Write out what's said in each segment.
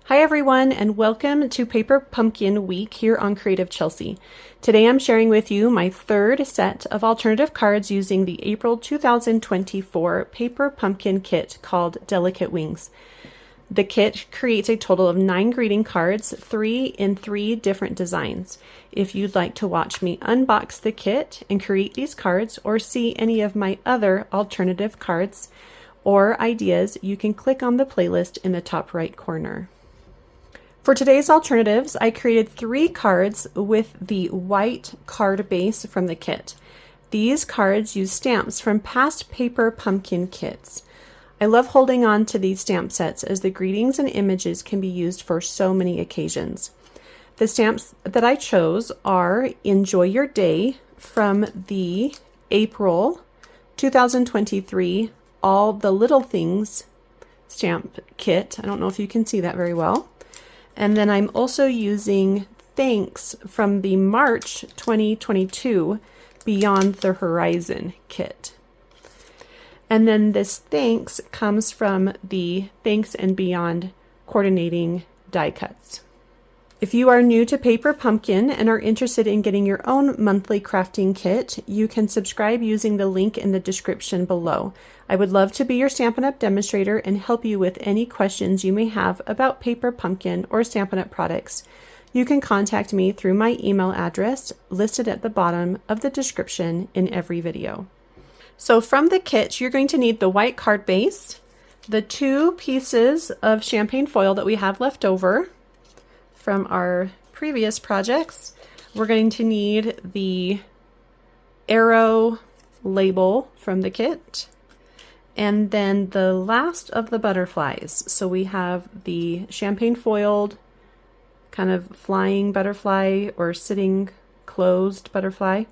Hi everyone, and welcome to Paper Pumpkin Week here on Creative Chelsey. Today I'm sharing with you my third set of alternative cards using the April 2024 Paper Pumpkin kit called Delicate Wings. The kit creates a total of 9 greeting cards, 3 in 3 different designs. If you'd like to watch me unbox the kit and create these cards or see any of my other alternative cards or ideas, you can click on the playlist in the top right corner. For today's alternatives, I created 3 cards with the white card base from the kit. These cards use stamps from past Paper Pumpkin kits. I love holding on to these stamp sets as the greetings and images can be used for so many occasions. The stamps that I chose are Enjoy Your Day from the April 2023 All the Little Things stamp kit. I don't know if you can see that very well. And then I'm also using Thanks from the March 2022 Beyond the Horizon kit. And then this Thanks comes from the Thanks and Beyond coordinating die cuts. If you are new to Paper Pumpkin and are interested in getting your own monthly crafting kit, you can subscribe using the link in the description below. I would love to be your Stampin' Up! Demonstrator and help you with any questions you may have about Paper Pumpkin or Stampin' Up! Products. You can contact me through my email address listed at the bottom of the description in every video. So from the kit, you're going to need the white card base, the 2 pieces of champagne foil that we have left over from our previous projects. We're going to need the arrow label from the kit, and then the last of the butterflies. So we have the champagne foiled kind of flying butterfly or sitting closed butterfly,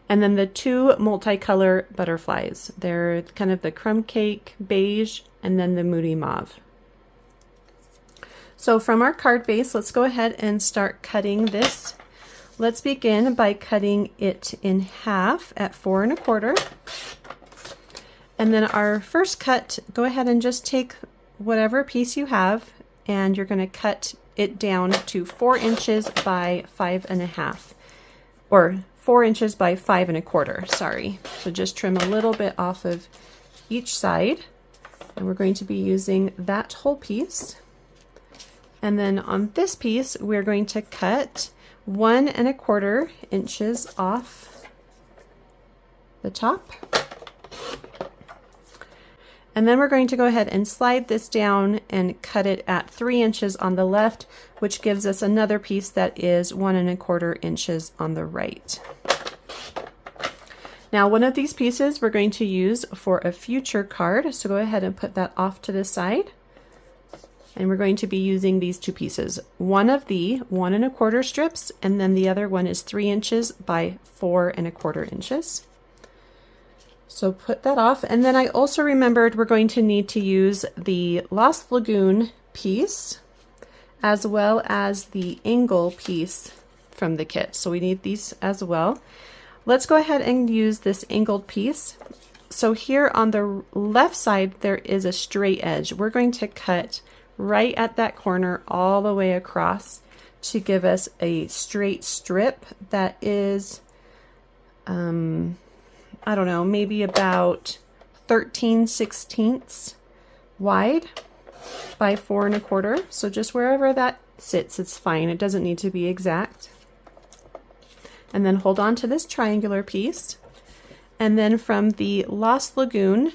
and then the 2 multicolor butterflies. They're kind of the crumb cake beige and then the moody mauve. So from our card base, let's go ahead and start cutting this. Let's begin by cutting it in half at 4 1/4. And then our first cut, go ahead and just take whatever piece you have and you're going to cut it down to 4 inches by 5 1/2, or 4 inches by 5 1/4, sorry. So just trim a little bit off of each side. And we're going to be using that whole piece. And then on this piece, we're going to cut 1 1/4 inches off the top. And then we're going to go ahead and slide this down and cut it at 3 inches on the left, which gives us another piece that is 1 1/4 inches on the right. Now, one of these pieces we're going to use for a future card, so go ahead and put that off to the side. And we're going to be using these 2 pieces. One of the 1 1/4 strips, and then the other one is 3 inches by 4 1/4 inches. So put that off. And then I also remembered we're going to need to use the Lost Lagoon piece as well as the angle piece from the kit. So we need these as well. Let's go ahead and use this angled piece. So here on the left side, there is a straight edge. We're going to cut right at that corner all the way across to give us a straight strip that is, I don't know, maybe about 13/16 wide by 4 1/4. So just wherever that sits, it's fine. It doesn't need to be exact. And then hold on to this triangular piece. And then from the Lost Lagoon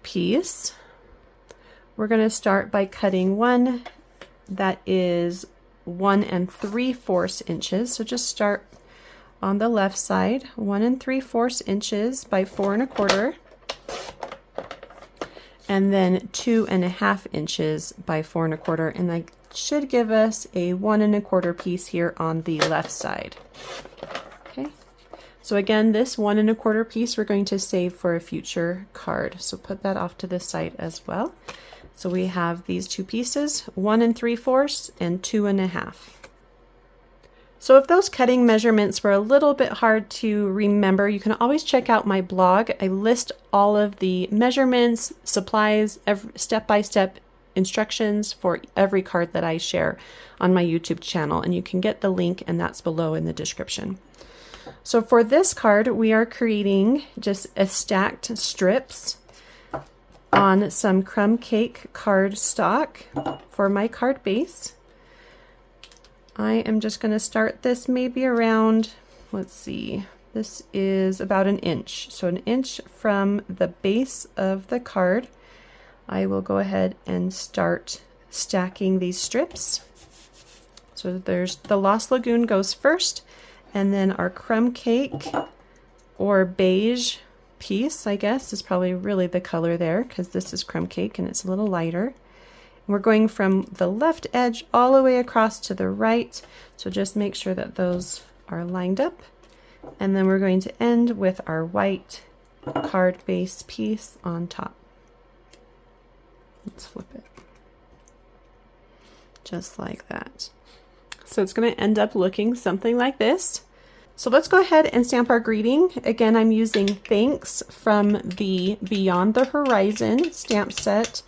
piece, we're going to start by cutting one that is 1 3/4 inches. So just start on the left side, 1 3/4 inches by 4 1/4, and then 2 1/2 inches by 4 1/4, and that should give us a 1 1/4 piece here on the left side. Okay, so again, this 1 1/4 piece we're going to save for a future card, so put that off to the side as well. So we have these 2 pieces, 1 3/4 and 2 1/2. So if those cutting measurements were a little bit hard to remember, you can always check out my blog. I list all of the measurements, supplies, step-by-step instructions for every card that I share on my YouTube channel, and you can get the link, and that's below in the description. So for this card, we are creating just a stacked strips on some crumb cake cardstock for my card base. I am just going to start this maybe around, let's see, this is about an inch. So an inch from the base of the card. I will go ahead and start stacking these strips. So there's the Lost Lagoon goes first, and then our crumb cake or beige piece, I guess, is probably really the color there because this is crumb cake and it's a little lighter. And we're going from the left edge all the way across to the right, so just make sure that those are lined up. And then we're going to end with our white card base piece on top. Let's flip it. Just like that. So it's going to end up looking something like this. So let's go ahead and stamp our greeting. Again, I'm using Thanks from the Beyond the Horizon stamp set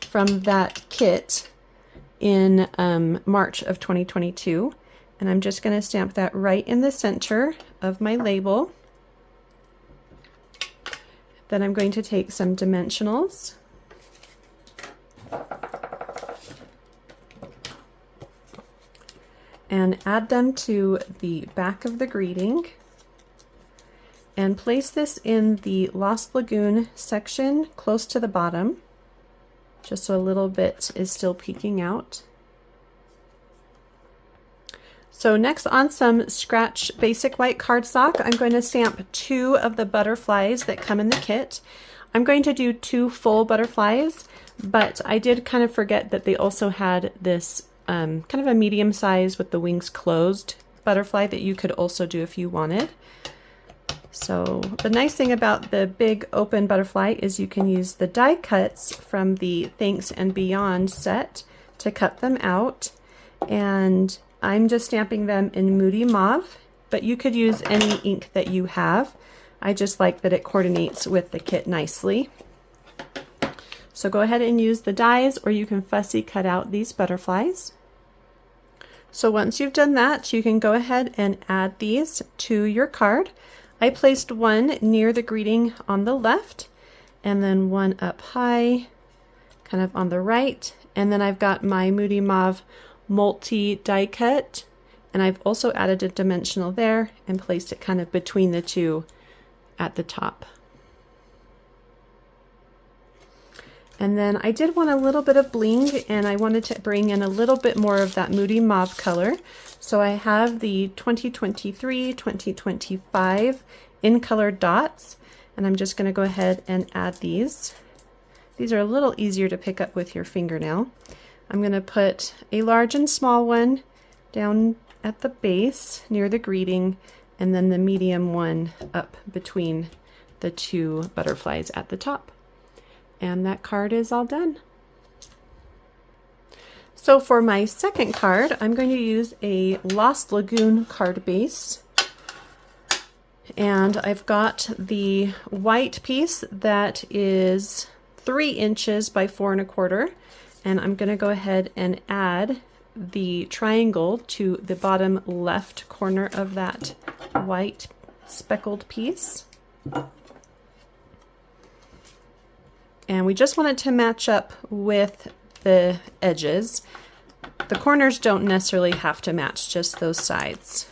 from that kit in March of 2022. And I'm just going to stamp that right in the center of my label. Then I'm going to take some dimensionals and add them to the back of the greeting and place this in the Lost Lagoon section close to the bottom, just so a little bit is still peeking out. So next, on some scratch basic white cardstock, I'm going to stamp 2 of the butterflies that come in the kit. I'm going to do 2 full butterflies, but I did kind of forget that they also had this kind of a medium size with the wings closed butterfly that you could also do if you wanted. So the nice thing about the big open butterfly is you can use the die cuts from the Thanks and Beyond set to cut them out, and I'm just stamping them in Moody Mauve, but you could use any ink that you have. I just like that it coordinates with the kit nicely. So go ahead and use the dies, or you can fussy cut out these butterflies. So once you've done that, you can go ahead and add these to your card. I placed one near the greeting on the left, and then one up high, kind of on the right. And then I've got my Moody Mauve multi die cut, and I've also added a dimensional there and placed it kind of between the two at the top. And then I did want a little bit of bling, and I wanted to bring in a little bit more of that Moody Mauve color. So I have the 2023-2025 in color dots, and I'm just going to go ahead and add these. These are a little easier to pick up with your fingernail. I'm going to put a large and small one down at the base near the greeting, and then the medium one up between the 2 butterflies at the top. And that card is all done. So for my second card, I'm going to use a Lost Lagoon card base. And I've got the white piece that is 3 inches by 4 1/4. And I'm going to go ahead and add the triangle to the bottom left corner of that white speckled piece. And we just want it to match up with the edges. The corners don't necessarily have to match, just those sides.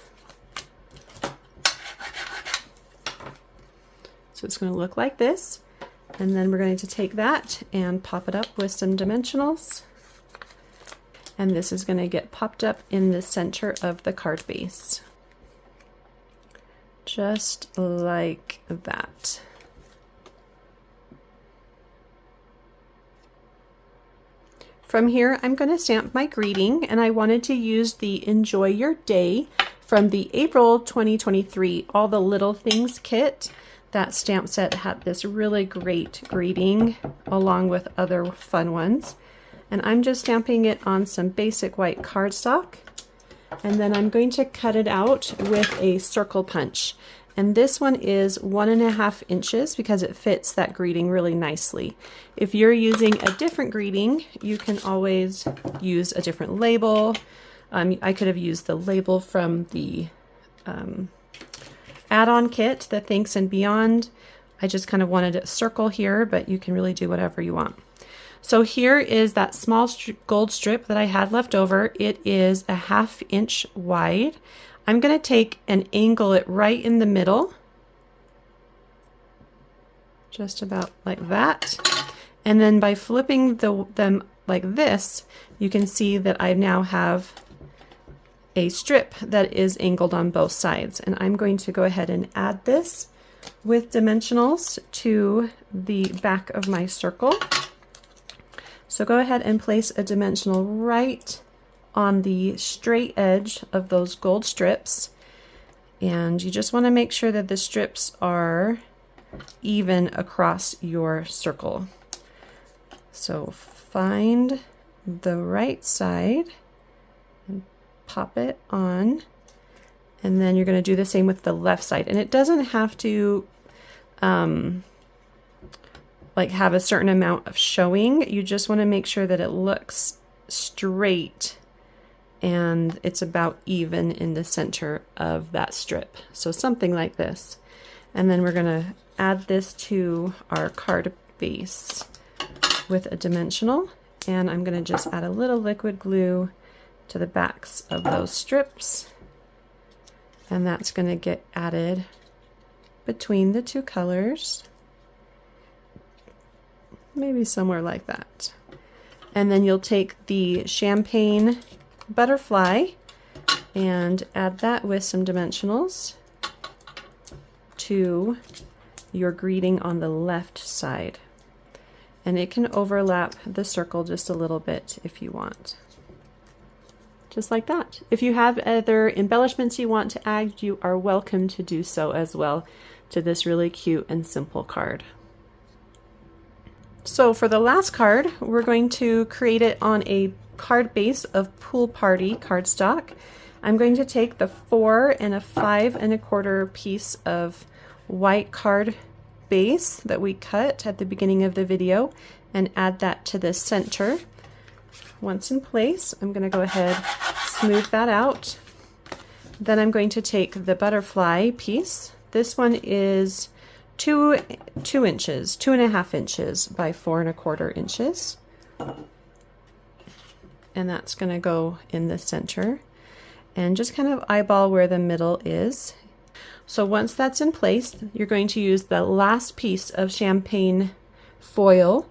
So it's going to look like this. And then we're going to take that and pop it up with some dimensionals. And this is going to get popped up in the center of the card base. Just like that. From here, I'm going to stamp my greeting, and I wanted to use the Enjoy Your Day from the April 2023 All the Little Things kit. That stamp set had this really great greeting along with other fun ones. And I'm just stamping it on some basic white cardstock. And then I'm going to cut it out with a circle punch. And this one is 1.5 inches because it fits that greeting really nicely. If you're using a different greeting, you can always use a different label. I could have used the label from the add-on kit, the Thanks and Beyond. I just kind of wanted a circle here, but you can really do whatever you want. So here is that small gold strip that I had left over. It is 1/2 inch wide. I'm going to take and angle it right in the middle, just about like that. And then by flipping them like this, you can see that I now have a strip that is angled on both sides. And I'm going to go ahead and add this with dimensionals to the back of my circle. So go ahead and place a dimensional right on the straight edge of those gold strips, and you just want to make sure that the strips are even across your circle. So find the right side and pop it on, and then you're going to do the same with the left side. And it doesn't have to like have a certain amount of showing. You just want to make sure that it looks straight and it's about even in the center of that strip. So something like this. And then we're going to add this to our card base with a dimensional, and I'm going to just add a little liquid glue to the backs of those strips, and that's going to get added between the two colors, maybe somewhere like that. And then you'll take the champagne butterfly and add that with some dimensionals to your greeting on the left side. And it can overlap the circle just a little bit if you want. Just like that. If you have other embellishments you want to add, you are welcome to do so as well to this really cute and simple card. So for the last card, we're going to create it on a card base of Pool Party cardstock. I'm going to take the 4 and a 5 1/4 piece of white card base that we cut at the beginning of the video and add that to the center. Once in place, I'm going to go ahead, smooth that out. Then I'm going to take the butterfly piece. This one is 2 inches, 2.5 inches by 4 1/4 inches. And that's going to go in the center, and just kind of eyeball where the middle is. So once that's in place, you're going to use the last piece of champagne foil,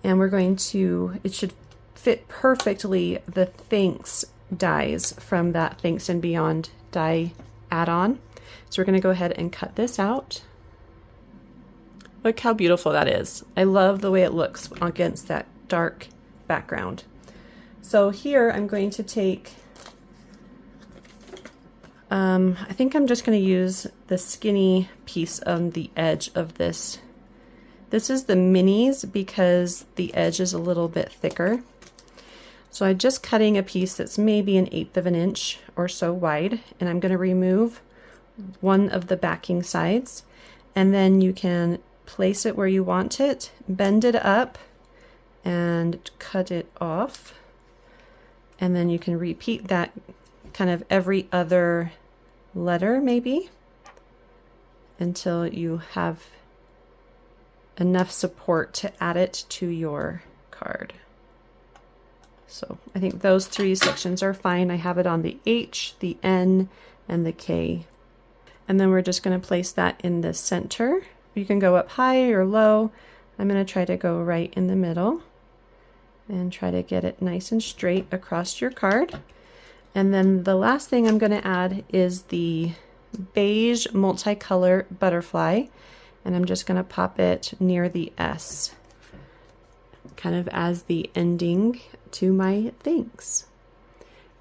and we're going to, it should fit perfectly the Thanks dies from that Thanks and Beyond die add-on. So we're going to go ahead and cut this out. Look how beautiful that is. I love the way it looks against that dark background. So here I'm going to take, I think I'm just going to use the skinny piece on the edge of this. This is the minis because the edge is a little bit thicker. So I'm just cutting a piece that's maybe 1/8 of an inch or so wide, and I'm going to remove one of the backing sides, and then you can place it where you want it, bend it up, and cut it off. And then you can repeat that kind of every other letter maybe until you have enough support to add it to your card. So I think those 3 sections are fine. I have it on the H, the N, and the K. And then we're just going to place that in the center. You can go up high or low. I'm going to try to go right in the middle and try to get it nice and straight across your card. And then the last thing I'm going to add is the beige multicolor butterfly, and I'm just going to pop it near the S, kind of as the ending to my thanks.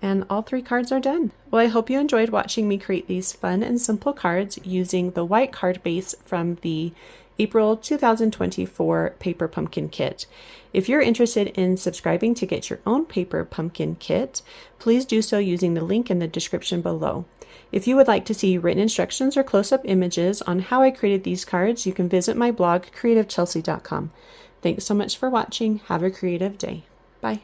And all 3 cards are done. Well, I hope you enjoyed watching me create these fun and simple cards using the white card base from the April 2024 Paper Pumpkin Kit. If you're interested in subscribing to get your own Paper Pumpkin Kit, please do so using the link in the description below. If you would like to see written instructions or close-up images on how I created these cards, you can visit my blog, creativechelsey.com. Thanks so much for watching. Have a creative day. Bye.